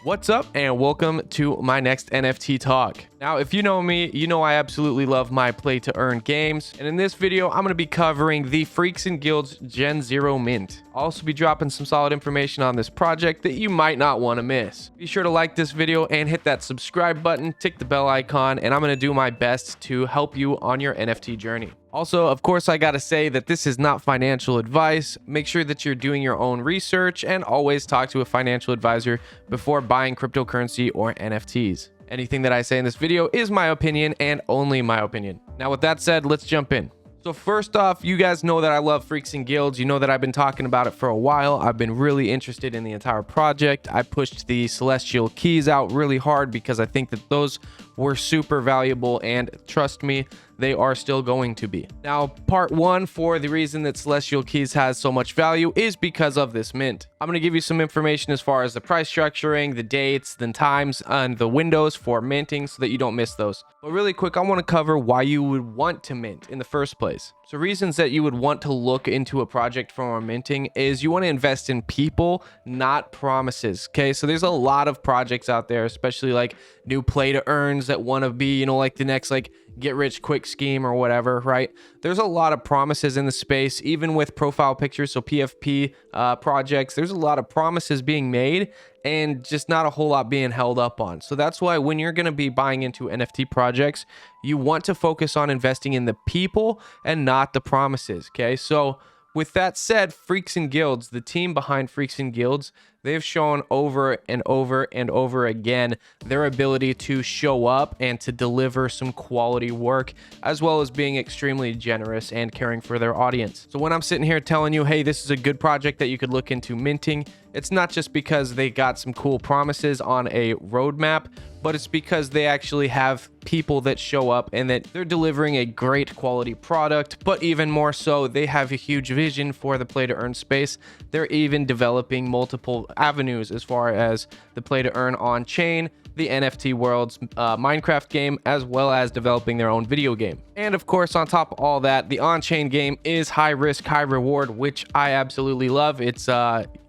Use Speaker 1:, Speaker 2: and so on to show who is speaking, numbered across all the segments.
Speaker 1: What's up and welcome to my next NFT talk. Now, if you know me, you know I absolutely love my play to earn games. And in this video, I'm going to be covering the Freaks and Guilds Gen 0 mint. I'll also be dropping some solid information on this project that you might not want to miss. Be sure to like this video and hit that subscribe button, tick the bell icon, and I'm going to do my best to help you on your NFT journey. Also, of course, I gotta say that this is not financial advice. Make sure that you're doing your own research and always talk to a financial advisor before buying cryptocurrency or NFTs. Anything that I say in this video is my opinion and only my opinion. Now, with that said, let's jump in. So first off, you guys know that I love Freaks and Guilds. You know that I've been talking about it for a while. I've been really interested in the entire project. I pushed the Celestial Keys out really hard because I think that those were super valuable, and trust me, they are still going to be. Now, part one for the reason that Celestial Keys has so much value is because of this mint. I'm going to give you some information as far as the price structuring, the dates, the times, and the windows for minting so that you don't miss those. But really quick, I want to cover why you would want to mint in the first place. So reasons that you would want to look into a project for minting is you want to invest in people, not promises. Okay, so there's a lot of projects out there, especially like new play to earns that want to be, you know, like the next like get rich quick scheme or whatever, right? There's a lot of promises in the space, even with profile pictures, so PFP projects. There's a lot of promises being made and just not a whole lot being held up on. So that's why when you're going to be buying into NFT projects, you want to focus on investing in the people and not the promises. Okay, so with that said, Freaks and Guilds, the team behind Freaks and Guilds, they've shown over and over and over again their ability to show up and to deliver some quality work, as well as being extremely generous and caring for their audience. So when I'm sitting here telling you, hey, this is a good project that you could look into minting, it's not just because they got some cool promises on a roadmap, but it's because they actually have people that show up and that they're delivering a great quality product. But even more so, they have a huge vision for the play to earn space. They're even developing multiple avenues as far as the play to earn on chain, the NFT world's Minecraft game, as well as developing their own video game. And of course, on top of all that, the on-chain game is high risk, high reward, which I absolutely love. It's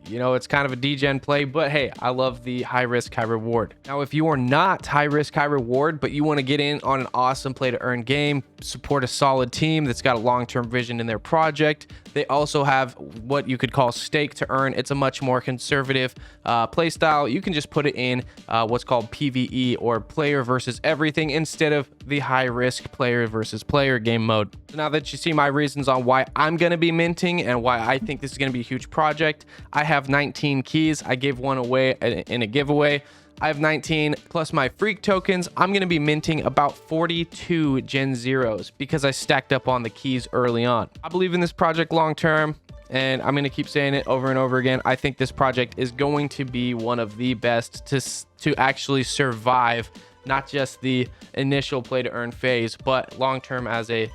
Speaker 1: you know, it's kind of a degen play, but hey, I love the high risk, high reward. Now, if you are not high risk, high reward, but you want to get in on an awesome play to earn game, support a solid team that's got a long-term vision in their project, they also have what you could call stake to earn. It's a much more conservative play style. You can just put it in what's called PvE, or player versus everything, instead of the high risk player versus player game mode. So now that you see my reasons on why I'm going to be minting and why I think this is going to be a huge project, I have 19 keys. I gave one away in a giveaway. I have 19 plus my freak tokens. I'm going to be minting about 42 Gen 0s because I stacked up on the keys early on. I believe in this project long term, and I'm going to keep saying it over and over again. I think this project is going to be one of the best to actually survive not just the initial play to earn phase, but long term as a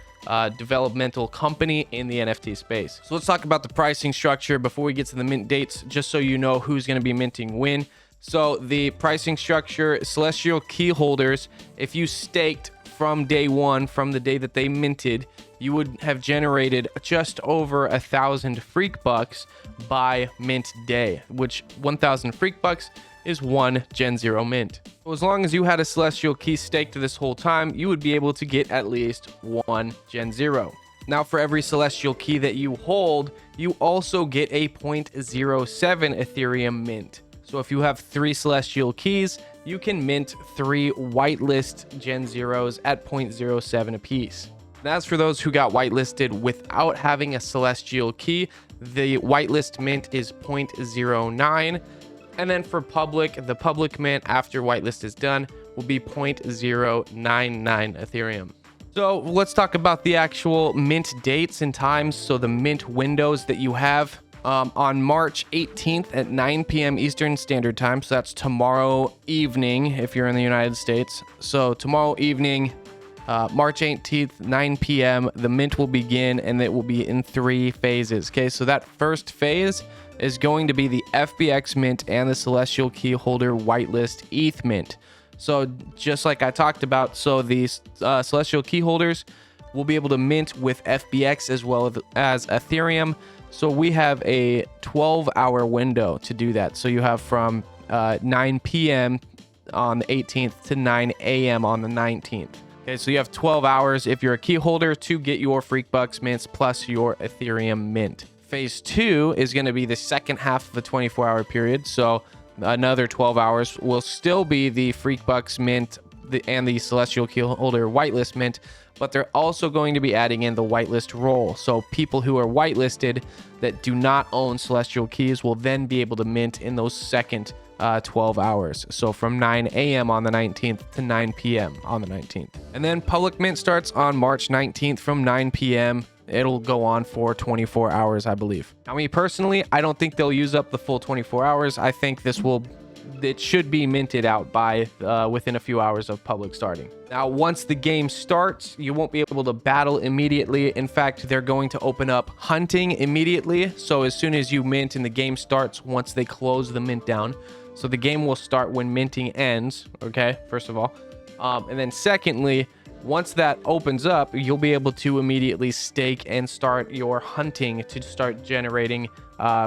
Speaker 1: developmental company in the NFT space. So let's talk about the pricing structure before we get to the mint dates, just so you know who's going to be minting when. So the pricing structure, Celestial Key holders, if you staked from day one, from the day that they minted, you would have generated just over 1,000 freak bucks by mint day, which 1,000 freak bucks is one Gen 0 mint. So as long as you had a Celestial Key staked this whole time, you would be able to get at least one Gen 0. Now, for every Celestial Key that you hold, you also get a 0.07 Ethereum mint. So if you have 3 Celestial Keys, you can mint 3 whitelist Gen 0s at 0.07 apiece. And as for those who got whitelisted without having a Celestial Key, the whitelist mint is 0.09. And then for public, the public mint after whitelist is done will be 0.099 Ethereum. So let's talk about the actual mint dates and times. So the mint windows that you have on March 18th at 9 p.m. Eastern Standard Time. So that's tomorrow evening if you're in the United States. So tomorrow evening, March 18th, 9 p.m., the mint will begin, and it will be in 3 phases. Okay, so that first phase is going to be the FBX mint and the Celestial Key holder whitelist ETH mint. So just like I talked about, so these Celestial Key holders will be able to mint with FBX as well as Ethereum. So we have a 12-hour window to do that. So you have from 9 p.m. on the 18th to 9 a.m. on the 19th. Okay, so you have 12 hours if you're a key holder to get your Freak Bucks mints plus your Ethereum mint. Phase 2 is going to be the second half of a 24-hour period. So another 12 hours will still be the Freak Bucks mint and the Celestial Key Holder whitelist mint, but they're also going to be adding in the whitelist role. So people who are whitelisted that do not own Celestial Keys will then be able to mint in those second 12 hours. So from 9 a.m. on the 19th to 9 p.m. on the 19th. And then public mint starts on March 19th from 9 p.m. It'll go on for 24 hours, I believe. Now, me personally, I don't think they'll use up the full 24 hours. I think it should be minted out by within a few hours of public starting. Now, once the game starts, you won't be able to battle immediately. In fact, they're going to open up hunting immediately. So as soon as you mint and the game starts, once they close the mint down. So the game will start when minting ends, okay, first of all. And then secondly, once that opens up, you'll be able to immediately stake and start your hunting to start generating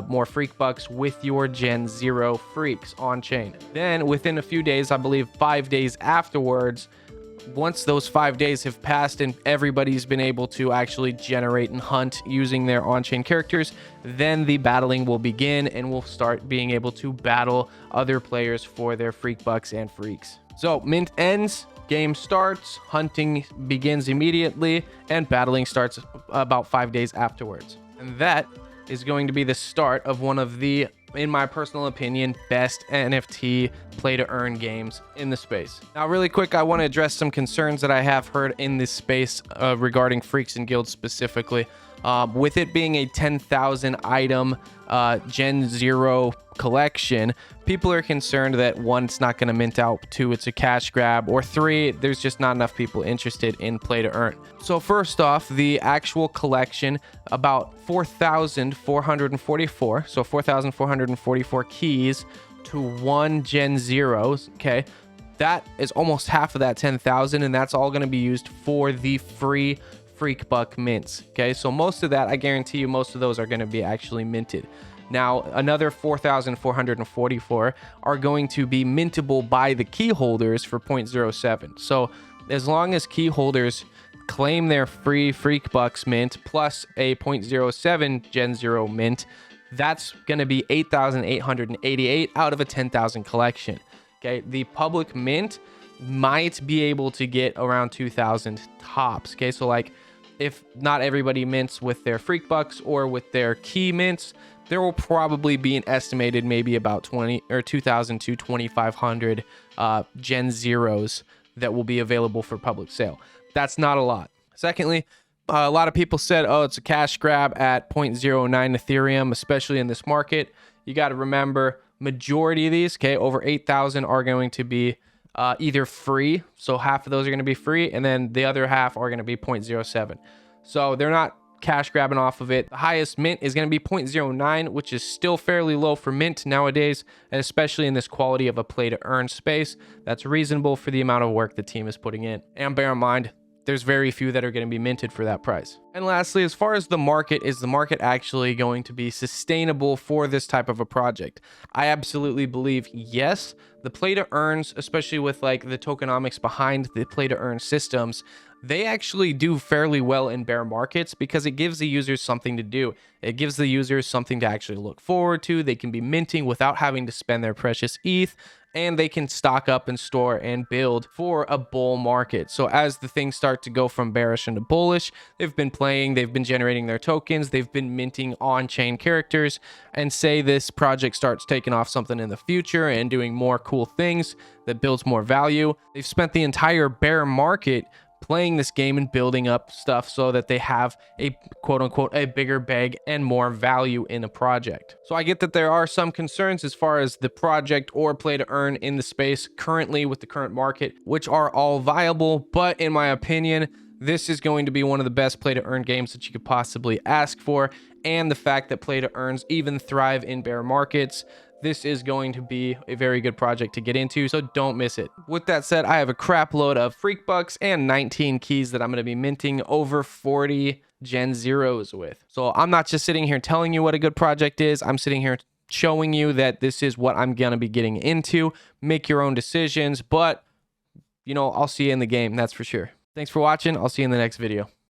Speaker 1: more Freak Bucks with your Gen 0 freaks on chain. Then within a few days, I believe 5 days afterwards, once those 5 days have passed and everybody's been able to actually generate and hunt using their on-chain characters, then the battling will begin and we'll start being able to battle other players for their Freak Bucks and freaks. So mint ends, game starts, hunting begins immediately, and battling starts about 5 days afterwards. And that is going to be the start of one of the, in my personal opinion, best NFT play to earn games in the space. Now, really quick, I want to address some concerns that I have heard in this space regarding Freaks and Guilds specifically. With it being a 10,000 item Gen 0 collection, people are concerned that 1, it's not going to mint out, 2, it's a cash grab, or 3, there's just not enough people interested in play to earn. So first off, the actual collection, about 4,444, so 4,444 keys to 1 Gen 0, okay? That is almost half of that 10,000, and that's all going to be used for the free Freak Buck mints. Okay, so most of that, I guarantee you, most of those are going to be actually minted. Now, another 4,444 are going to be mintable by the key holders for 0.07. So as long as key holders claim their free Freak Bucks mint plus a 0.07 Gen 0 mint, that's going to be 8,888 out of a 10,000 collection. Okay, the public mint might be able to get around 2,000 tops. Okay, so like if not everybody mints with their Freak Bucks or with their key mints, there will probably be an estimated maybe about 2,000 to 2,500 Gen Zeros that will be available for public sale. That's not a lot. Secondly, a lot of people said, oh, it's a cash grab at 0.09 Ethereum, especially in this market. You got to remember, majority of these, okay, over 8,000 are going to be either free, so half of those are going to be free, and then the other half are going to be 0.07. So they're not cash grabbing off of it. The highest mint is going to be 0.09, which is still fairly low for mint nowadays, and especially in this quality of a play to earn space. That's reasonable for the amount of work the team is putting in. And bear in mind, there's very few that are going to be minted for that price. And lastly, as far as the market, is the market actually going to be sustainable for this type of a project? I absolutely believe yes. The play to earns, especially with like the tokenomics behind the play to earn systems, they actually do fairly well in bear markets because it gives the users something to do. It gives the users something to actually look forward to. They can be minting without having to spend their precious ETH, and they can stock up and store and build for a bull market. So as the things start to go from bearish into bullish, they've been playing, they've been generating their tokens, they've been minting on-chain characters, and say this project starts taking off something in the future and doing more cool things that builds more value. They've spent the entire bear market playing this game and building up stuff so that they have a quote unquote a bigger bag and more value in a project. So I get that there are some concerns as far as the project or play to earn in the space currently with the current market, which are all viable, but in my opinion, this is going to be one of the best play to earn games that you could possibly ask for. And the fact that play to earns even thrive in bear markets, this is going to be a very good project to get into, so don't miss it. With that said, I have a crap load of Freak Bucks and 19 keys that I'm going to be minting over 40 Gen Zeros with. So I'm not just sitting here telling you what a good project is. I'm sitting here showing you that this is what I'm going to be getting into. Make your own decisions, but, you know, I'll see you in the game. That's for sure. Thanks for watching. I'll see you in the next video.